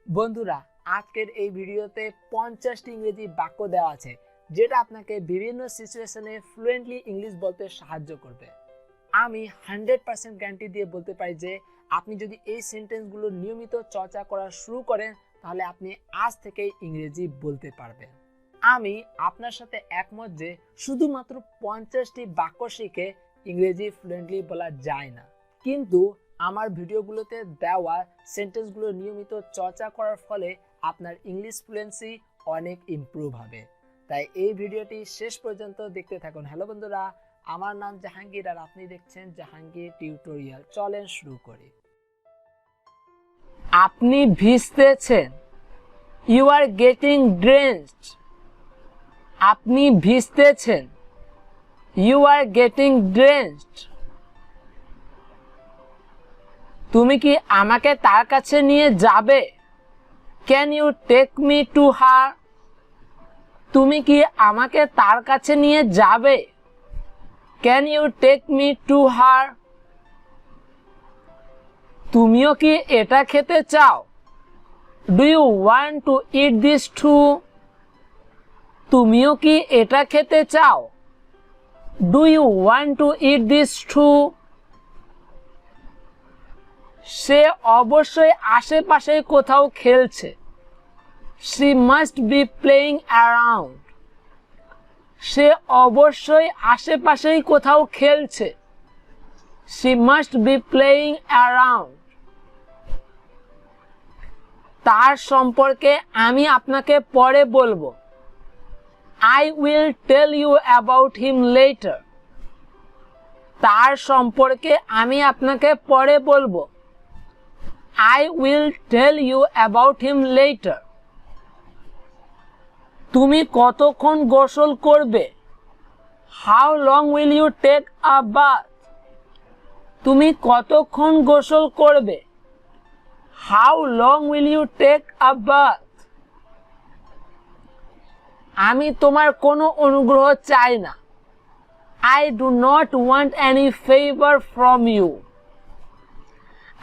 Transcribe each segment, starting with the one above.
বন্ধুরা, আজকের এই ভিডিওতে 50টি ইংরেজি বাক্য দেওয়া আছে যেটা আপনাকে বিভিন্ন সিচুয়েশনে ফ্লুয়েন্টলি ইংলিশ বলতে সাহায্য করবে। আমি 100% গ্যারান্টি দিয়ে বলতে পারি যে আপনি যদি এই সেন্টেন্সগুলো নিয়মিত চর্চা করা শুরু করেন তাহলে আপনি আজ থেকেই ইংরেজি বলতে পারবেন। আমি আপনার সাথে একমত যে শুধুমাত্র 50টি বাক্য শিখে ইংরেজি ফ্লুয়েন্টলি বলা যায় না, কিন্তু আমার ভিডিওগুলোতে দেওয়া সেন্টেন্সগুলো নিয়মিত চর্চা করার ফলে আপনার ইংলিশ ফ্লুয়েন্সি অনেক ইমপ্রুভ হবে। তাই এই ভিডিওটি শেষ পর্যন্ত দেখতে থাকুন। হ্যালো বন্ধুরা, আমার নাম জাহাঙ্গীর আর আপনি দেখছেন জাহাঙ্গীর টিউটোরিয়াল। চলেন শুরু করি। আপনি ভিজতেছেন। You are getting ড্রেঞ্চড। আপনি ভিজতেছেন। You are getting ড্রেঞ্চড। তুমি কি আমাকে তার কাছে নিয়ে যাবে? Can you take me to her? তুমি কি আমাকে তার কাছে নিয়ে যাবে? Can you take me to her? তুমিও কি এটা খেতে চাও? Do you want to eat this too? তুমিও কি এটা খেতে চাও? Do you want to eat this too? সে অবশ্যই আশেপাশে কোথাও খেলছে। She must be playing around. সে অবশ্যই আশেপাশেই কোথাও খেলছে। She must be playing around. তার সম্পর্কে আমি আপনাকে পরে বলবো। I will tell you about him later. তার সম্পর্কে আমি আপনাকে পরে বলবো। I will tell you about him later. তুমি কতক্ষণ গোসল করবে? How long will you take a bath? তুমি কতক্ষণ গোসল করবে? How long will you take a bath? আমি তোমার কোনো অনুগ্রহ চাই না। I do not want any favor from you.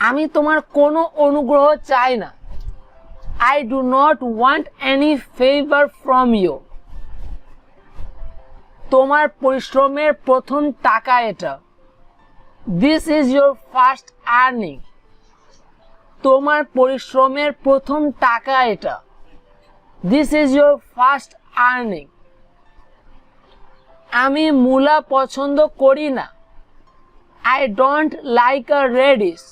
আমি তোমার কোনো অনুগ্রহ চাই না। I do not want any favor from you. তোমার পরিশ্রমের প্রথম টাকা এটা। This is your first earning. তোমার পরিশ্রমের প্রথম টাকা এটা। This is your first earning. আমি মূলা পছন্দ করি না। I don't like a radish.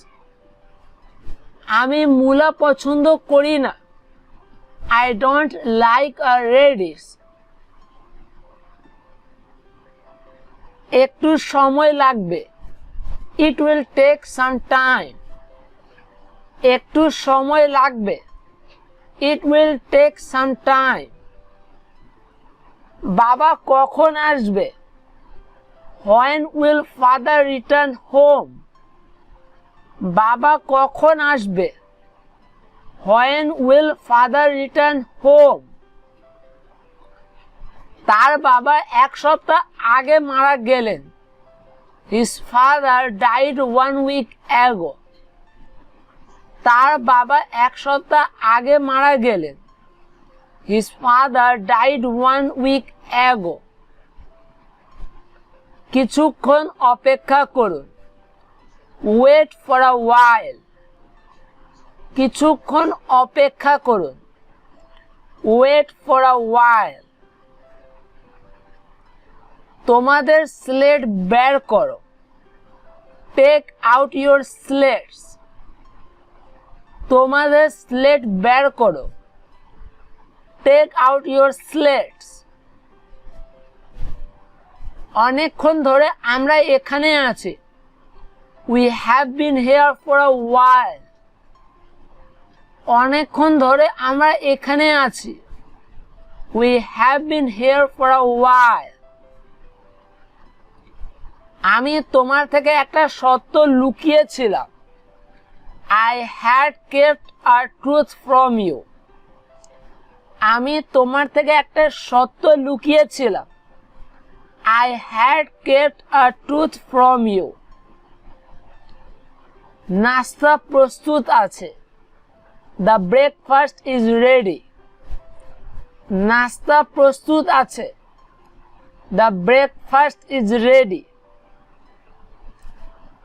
আমি মূলা পছন্দ করি না। I don't like a radish. একটু সময় লাগবে। It will take some time. একটু সময় লাগবে। It will take some time. বাবা কখন আসবে? When will father return home? বাবা কখন আসবে? When will father return home? তার বাবা এক সপ্তাহ আগে মারা গেলেন। His father died 1 week ago. তার বাবা এক সপ্তাহ আগে মারা গেলেন। His father died 1 week ago. কিছুক্ষণ অপেক্ষা করুন। Wait for a while. কিছুক্ষণ অপেক্ষা করুন। Wait for a while. তোমাদের স্লেট বের করো। Take out your slates. তোমাদের স্লেট বের করো। Take out your slates. অনেকক্ষণ ধরে আমরা এখানে আছি। We have been here for a while. অনেকক্ষণ ধরে আমরা এখানে আছি। We have been here for a while. আমি তোমার থেকে একটা সত্য লুকিয়েছিলাম। I had kept a truth from you. আমি তোমার থেকে একটা সত্য লুকিয়েছিলাম। I had kept a truth from you. নাস্তা প্রস্তুত আছে। The breakfast is ready. নাস্তা প্রস্তুত আছে। The breakfast is ready.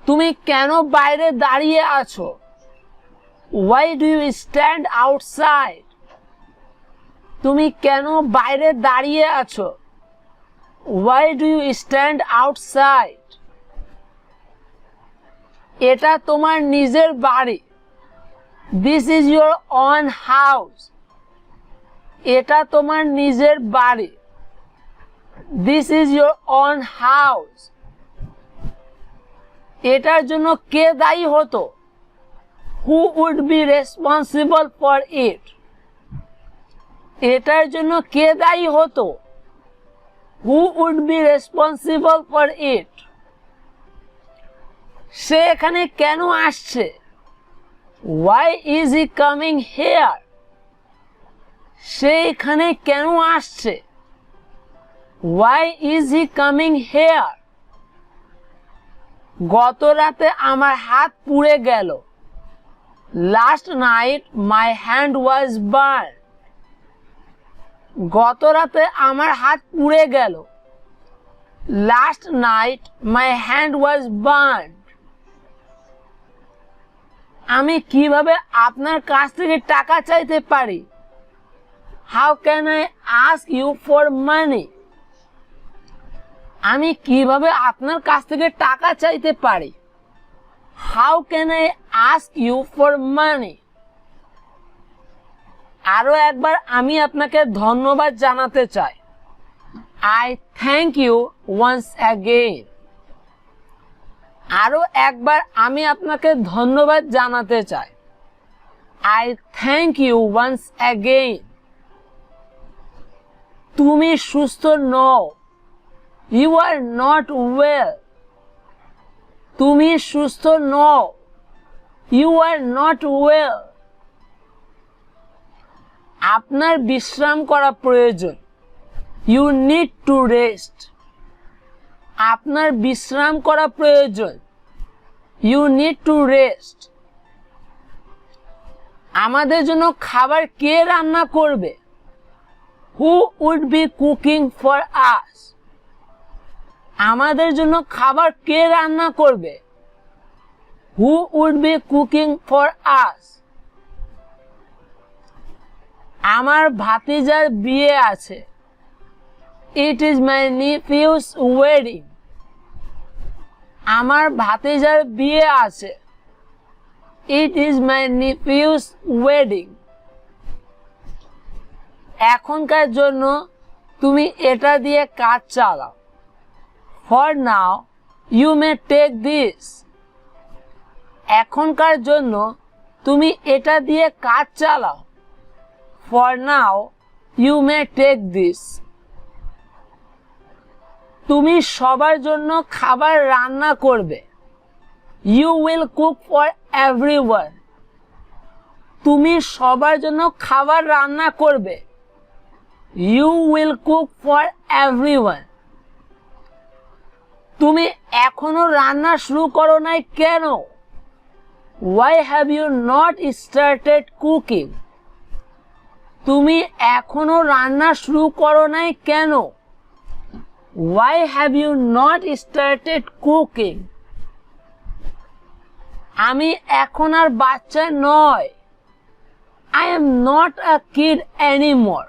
তুমি কেন বাইরে দাঁড়িয়ে আছো? Why do you stand outside? তুমি কেন বাইরে দাঁড়িয়ে আছো? Why do you stand outside? এটা তোমার নিজের বাড়ি। This is your own house. এটা তোমার নিজের বাড়ি। This is your own house. এটার জন্য কে দায়ী হতো? Who would be responsible for it? এটার জন্য কে দায়ী হতো? Who would be responsible for it? সে এখানে কেন আসছে? Why is he coming here? সে এখানে কেন আসছে? Why is he coming here? গত রাতে আমার হাত পুড়ে গেল। Last night my hand was burned. গত রাতে আমার হাত পুড়ে গেল। Last night my hand was burned. আমি কিভাবে আপনার কাছ থেকে টাকা চাইতে পারি? How can I ask you for money? আমি কিভাবে আপনার কাছ থেকে টাকা চাইতে পারি? How can I ask you for money? আরো একবার আমি আপনাকে ধন্যবাদ জানাতে চাই। I thank you once again. আরো একবার আমি আপনাকে ধন্যবাদ জানাতে চাই। I thank you once again. তুমি সুস্থ নও। You are not well. তুমি সুস্থ নও। You are not well. আপনার বিশ্রাম করা প্রয়োজন। You need to rest. আপনার বিশ্রাম করা প্রয়োজন। You need to rest. আমাদের জন্য খাবার কে রান্না করবে? Who would be cooking for us? আমাদের জন্য খাবার কে রান্না করবে? Who would be cooking for us? আমার ভাতিজার বিয়ে আছে। It is my nephew's wedding. আমার ভাতিজার বিয়ে আছে। It is my nephew's wedding. এখনকার জন্য তুমি এটা দিয়ে কাজ চালাও। For now, you may take this. এখনকার জন্য তুমি এটা দিয়ে কাজ চালাও। For now, you may take this. তুমি সবার জন্য খাবার রান্না করবে। You will cook for everyone. তুমি সবার জন্য খাবার রান্না করবে। You will cook for everyone. তুমি এখনো রান্না শুরু করো নাই কেন? Why have you not started cooking? তুমি এখনো রান্না শুরু করো নাই কেন? Why have you not started cooking? আমি এখন আর বাচ্চা নই। I am not a kid anymore.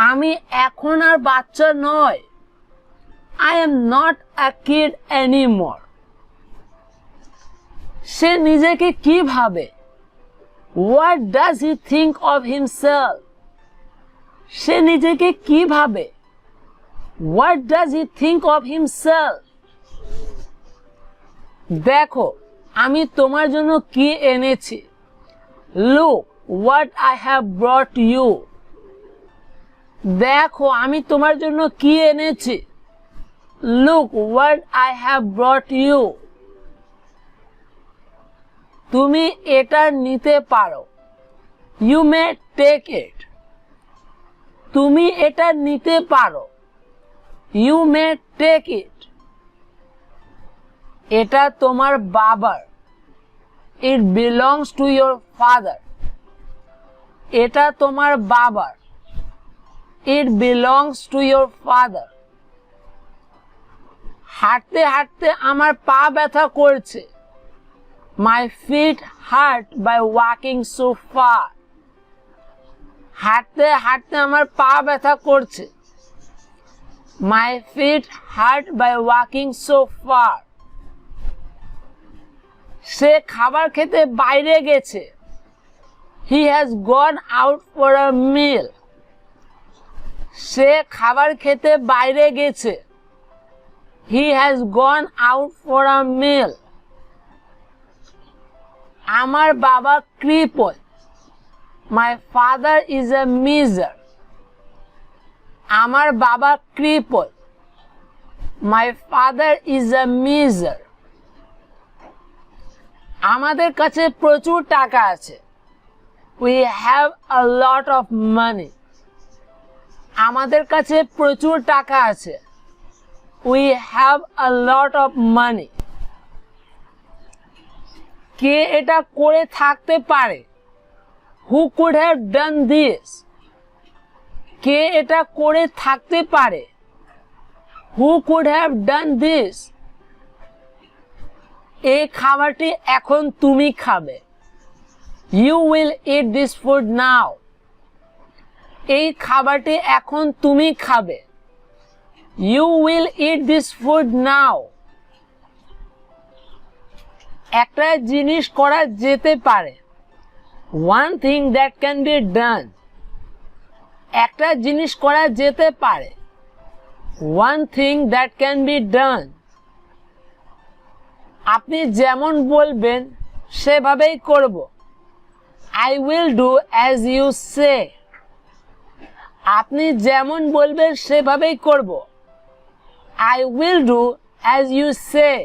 আমি এখন আর বাচ্চা নই। I am not a kid anymore. সে নিজেকে কি ভাবে? What does he think of himself? সে নিজেকে কি ভাবে? What does he think of himself? দেখো আমি তোমার জন্য কি এনেছি। Look what I have brought you. দেখো আমি তোমার জন্য কি এনেছি। Look what I have brought you. তুমি এটা নিতে পারো। You may take it. তুমি এটা নিতে পারো। You may take it. এটা তোমার বাবার। It belongs to your father. এটা তোমার বাবার। It belongs to your father. হাঁটতে হাঁটতে আমার পা ব্যথা করছে। My feet hurt by walking so far. হাঁটতে হাঁটতে আমার পা ব্যথা করছে। My feet hurt by walking so far. সে খাবার খেতে বাইরে গেছে। He has gone out for a meal. সে খাবার খেতে বাইরে গেছে। He has gone out for a meal. আমার বাবা crippled. My father is a miser. আমার বাবা crippled. My father is a miser. আমাদের কাছে প্রচুর টাকা আছে। We have a lot of money. আমাদের কাছে প্রচুর টাকা আছে। We have a lot of money. কে এটা করে থাকতে পারে? Who could have done this? কে এটা করে থাকতে পারে? Who could have done this? এই খাবারটি এখন তুমি খাবে। You will eat this food now. এই খাবারটি এখন তুমি খাবে। You will eat this food now. একটা জিনিস করা যেতে পারে। One thing that can be done. একটা জিনিস করা যেতে পারে। One thing that can be done. আপনি যেমন বলবেন সেভাবেই করব। I will do as you say. আপনি যেমন বলবেন সেভাবেই করব। I will do as you say.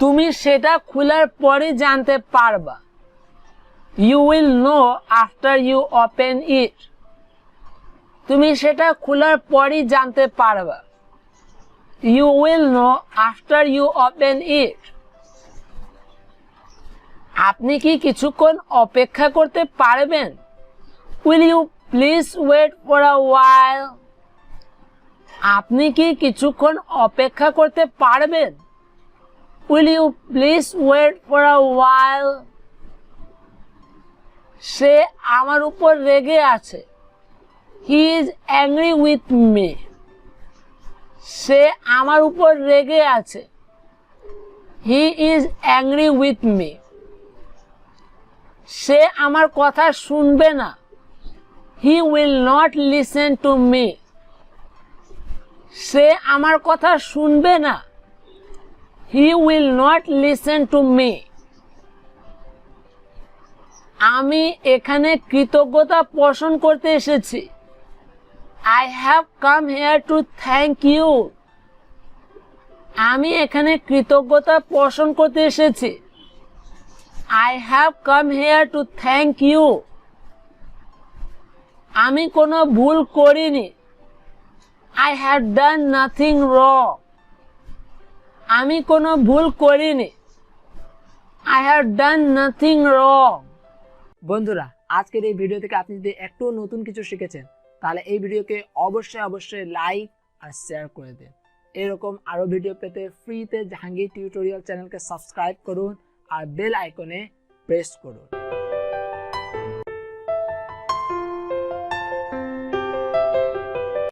তুমি সেটা খোলার পরে জানতে পারবা। You will know after you open it. তুমি সেটা খোলার পরেই জানতে পারবা। You will know after you open it. আপনি কি কিছুক্ষণ অপেক্ষা করতে পারবেন? Will you please wait for a while? আপনি কি কিছুক্ষণ অপেক্ষা করতে পারবেন? Will you please wait for a while? সে আমার উপর রেগে আছে। He is angry with me. সে আমার উপর রেগে আছে। He is angry with me. সে আমার কথা শুনবে না। He will not listen to me. সে আমার কথা শুনবে না। He will not listen to me. আমি এখানে কৃতজ্ঞতা পোষণ করতে এসেছি। I have come here to thank you. আমি এখানে কৃতজ্ঞতা পোষণ করতে এসেছি। I have come here to thank you. আমি কোনো ভুল করিনি। I have done nothing wrong. আমি কোনো ভুল করিনি। I have done nothing wrong. বন্ধুরা, আজকের এই ভিডিও থেকে আপনি যদি একটু নতুন কিছু শিখেছেন তাহলে এই ভিডিওকে অবশ্যই লাইক আর শেয়ার করে দিন। এরকম আরো ভিডিও পেতে ফ্রিতে জাহাঙ্গীর টিউটোরিয়াল চ্যানেলকে সাবস্ক্রাইব করুন আর বেল আইকনে প্রেস করুন।